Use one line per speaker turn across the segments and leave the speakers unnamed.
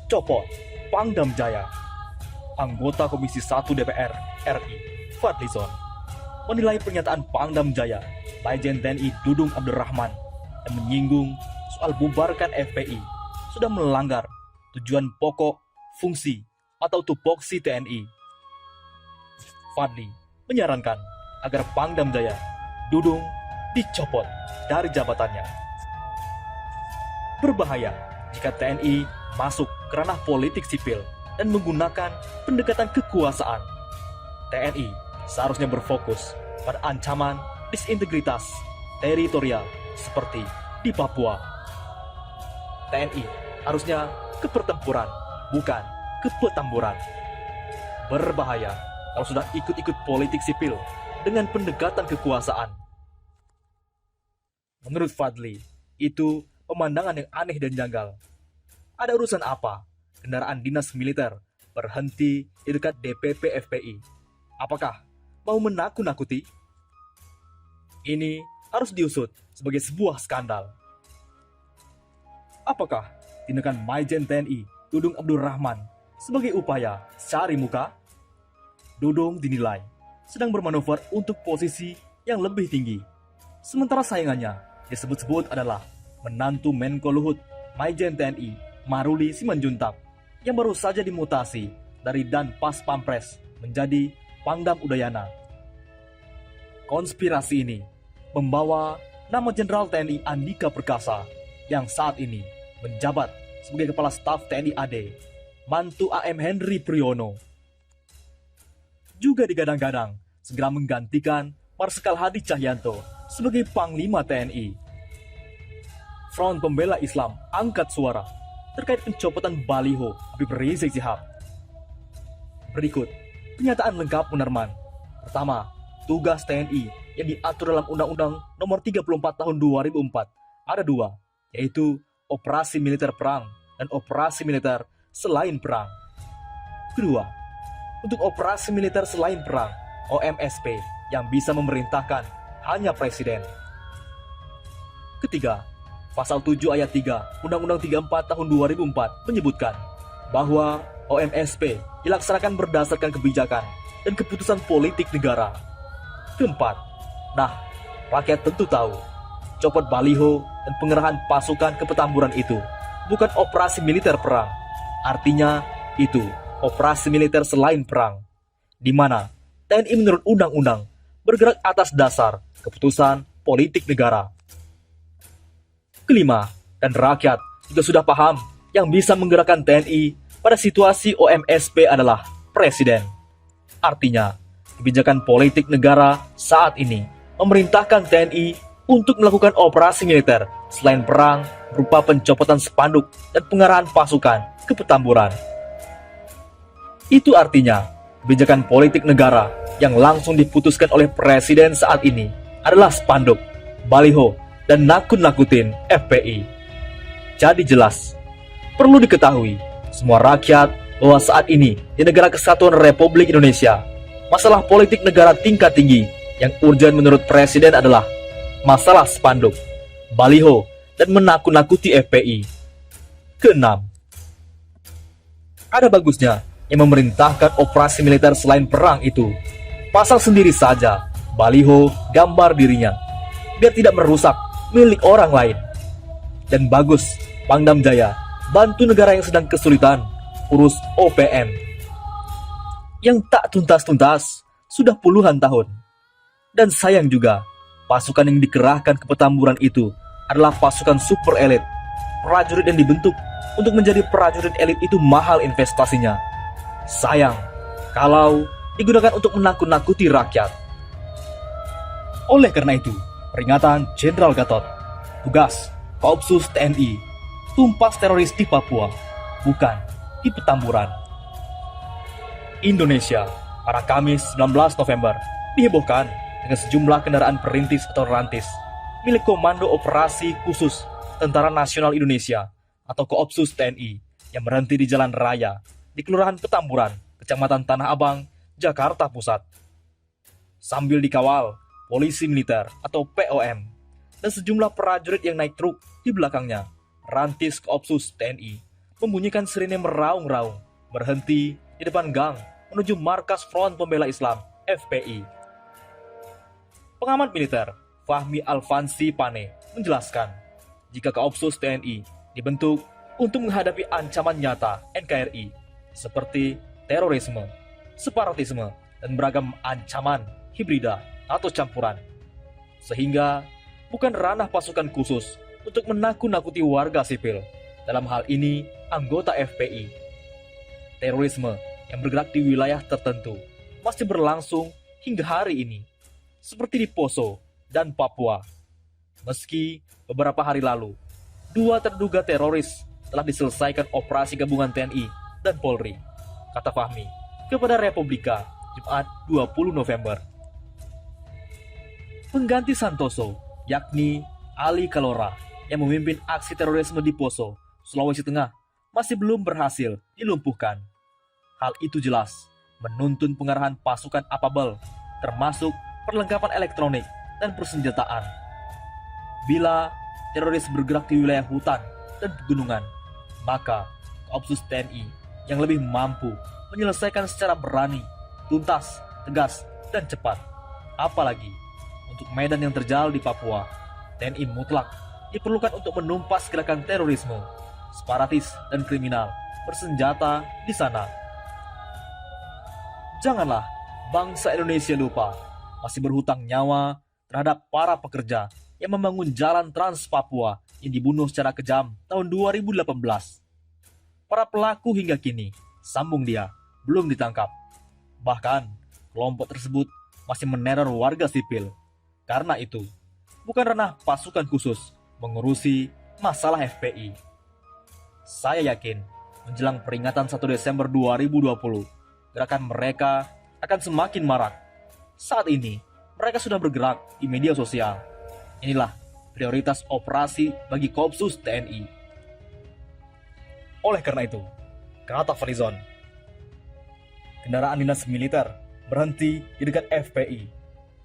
Copot Pangdam Jaya. Anggota Komisi 1 DPR RI, Fadlizon, menilai pernyataan Pangdam Jaya, Majen TNI Dudung Abdurrahman, yang menyinggung soal bubarkan FPI sudah melanggar tujuan pokok, fungsi, atau tupoksi TNI. Fadli menyarankan agar Pangdam Jaya Dudung dicopot dari jabatannya. Berbahaya jika TNI masuk ke ranah politik sipil dan menggunakan pendekatan kekuasaan. TNI seharusnya berfokus pada ancaman disintegritas teritorial seperti di Papua. TNI harusnya ke pertempuran, bukan ke petamburan. Berbahaya kalau sudah ikut-ikut politik sipil dengan pendekatan kekuasaan. Menurut Fadli, itu pemandangan yang aneh dan janggal. Ada urusan apa kendaraan dinas militer berhenti di dekat DPP FPI? Apakah mau menakut-nakuti? Ini harus diusut sebagai sebuah skandal. Apakah tindakan Majen TNI Dudung Abdurrahman sebagai upaya cari muka? Dudung dinilai sedang bermanuver untuk posisi yang lebih tinggi. Sementara saingannya disebut-sebut adalah menantu Menko Luhut Majen TNI Maruli Simanjuntak yang baru saja dimutasi dari Dan Pas Pampres menjadi Pangdam Udayana. Konspirasi ini membawa nama Jenderal TNI Andika Perkasa yang saat ini menjabat sebagai Kepala Staf TNI AD, mantu AM Henry Priyono. Juga digadang-gadang segera menggantikan Marsikal Hadi Cahyanto sebagai Panglima TNI. Front Pembela Islam angkat suara terkait pencopotan baliho Habib Rizik Syihab. Berikut pernyataan lengkap Munarman. Pertama, tugas TNI yang diatur dalam Undang-Undang Nomor 34 Tahun 2004 ada dua, yaitu operasi militer perang dan operasi militer selain perang. Kedua, untuk operasi militer selain perang, OMSP yang bisa memerintahkan hanya Presiden. Ketiga, Pasal 7 ayat 3 Undang-Undang 34 tahun 2004 menyebutkan bahwa OMSP dilaksanakan berdasarkan kebijakan dan keputusan politik negara. Keempat, rakyat tentu tahu, copot baliho dan pengerahan pasukan ke Petamburan itu bukan operasi militer perang. Artinya, itu operasi militer selain perang, di mana TNI menurut undang-undang bergerak atas dasar keputusan politik negara. Kelima, dan rakyat juga sudah paham yang bisa menggerakkan TNI pada situasi OMSP adalah Presiden. Artinya, kebijakan politik negara saat ini memerintahkan TNI untuk melakukan operasi militer selain perang berupa pencopotan spanduk dan pengerahan pasukan ke Petamburan. Itu artinya, kebijakan politik negara yang langsung diputuskan oleh Presiden saat ini adalah spanduk, baliho, dan nakut-nakutin FPI. Jadi jelas, perlu diketahui semua rakyat bahwa saat ini di negara Kesatuan Republik Indonesia, masalah politik negara tingkat tinggi yang urgen menurut Presiden adalah masalah spanduk, baliho, dan menakut-nakuti FPI. Keenam, ada bagusnya yang memerintahkan operasi militer selain perang itu pasang sendiri saja baliho gambar dirinya, biar tidak merusak milik orang lain. Dan bagus Pangdam Jaya bantu negara yang sedang kesulitan urus OPM yang tak tuntas-tuntas sudah puluhan tahun. Dan sayang juga, pasukan yang dikerahkan ke Petamburan itu adalah pasukan super elit. Prajurit yang dibentuk untuk menjadi prajurit elit itu mahal investasinya. Sayang kalau digunakan untuk menakut-nakuti rakyat. Oleh karena itu, peringatan Jenderal Gatot, tugas Koopsus TNI, tumpas teroris di Papua, bukan di Petamburan. Indonesia pada Kamis 19 November dihebohkan dengan sejumlah kendaraan perintis atau rantis milik Komando Operasi Khusus Tentara Nasional Indonesia atau Koopsus TNI yang berhenti di jalan raya di Kelurahan Petamburan, Kecamatan Tanah Abang, Jakarta Pusat. Sambil dikawal polisi militer atau POM dan sejumlah prajurit yang naik truk di belakangnya, rantis Koopsus TNI membunyikan sirine meraung-raung, berhenti di depan gang menuju markas Front Pembela Islam (FPI). Pengamat militer Fahmi Alfansi Pane menjelaskan, jika Koopsus TNI dibentuk untuk menghadapi ancaman nyata NKRI seperti terorisme, separatisme, dan beragam ancaman hibrida atau campuran, sehingga bukan ranah pasukan khusus untuk menakut-nakuti warga sipil, dalam hal ini anggota FPI. Terorisme yang bergerak di wilayah tertentu masih berlangsung hingga hari ini, seperti di Poso dan Papua. Meski beberapa hari lalu, 2 terduga teroris telah diselesaikan operasi gabungan TNI dan Polri, kata Fahmi kepada Republika Jumat 20 November. Pengganti Santoso, yakni Ali Kalora, yang memimpin aksi terorisme di Poso, Sulawesi Tengah, masih belum berhasil dilumpuhkan. Hal itu jelas menuntun pengarahan pasukan APABEL, termasuk perlengkapan elektronik dan persenjataan. Bila teroris bergerak di wilayah hutan dan pegunungan, maka Koopsus TNI yang lebih mampu menyelesaikan secara berani, tuntas, tegas, dan cepat. Apalagi untuk medan yang terjal di Papua, TNI mutlak diperlukan untuk menumpas gerakan terorisme, separatis, dan kriminal bersenjata di sana. Janganlah bangsa Indonesia lupa masih berhutang nyawa terhadap para pekerja yang membangun jalan Trans Papua yang dibunuh secara kejam tahun 2018. Para pelaku hingga kini, sambung dia, belum ditangkap. Bahkan, kelompok tersebut masih meneror warga sipil. Karena itu, bukan ranah pasukan khusus mengurusi masalah FPI. Saya yakin, menjelang peringatan 1 Desember 2020, gerakan mereka akan semakin marak. Saat ini, mereka sudah bergerak di media sosial. Inilah prioritas operasi bagi Koopsus TNI. Oleh karena itu, kata Fadlizon, kendaraan dinas militer berhenti di dekat FPI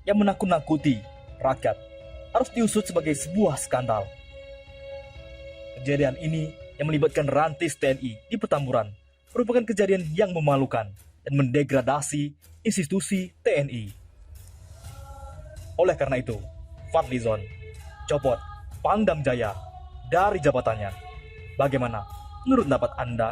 yang menakut-nakuti rakyat harus diusut sebagai sebuah skandal. Kejadian ini yang melibatkan rantis TNI di Petamburan merupakan kejadian yang memalukan dan mendegradasi institusi TNI. Oleh karena itu, Fadlizon copot Pangdam Jaya dari jabatannya. Bagaimana menurut pendapat Anda?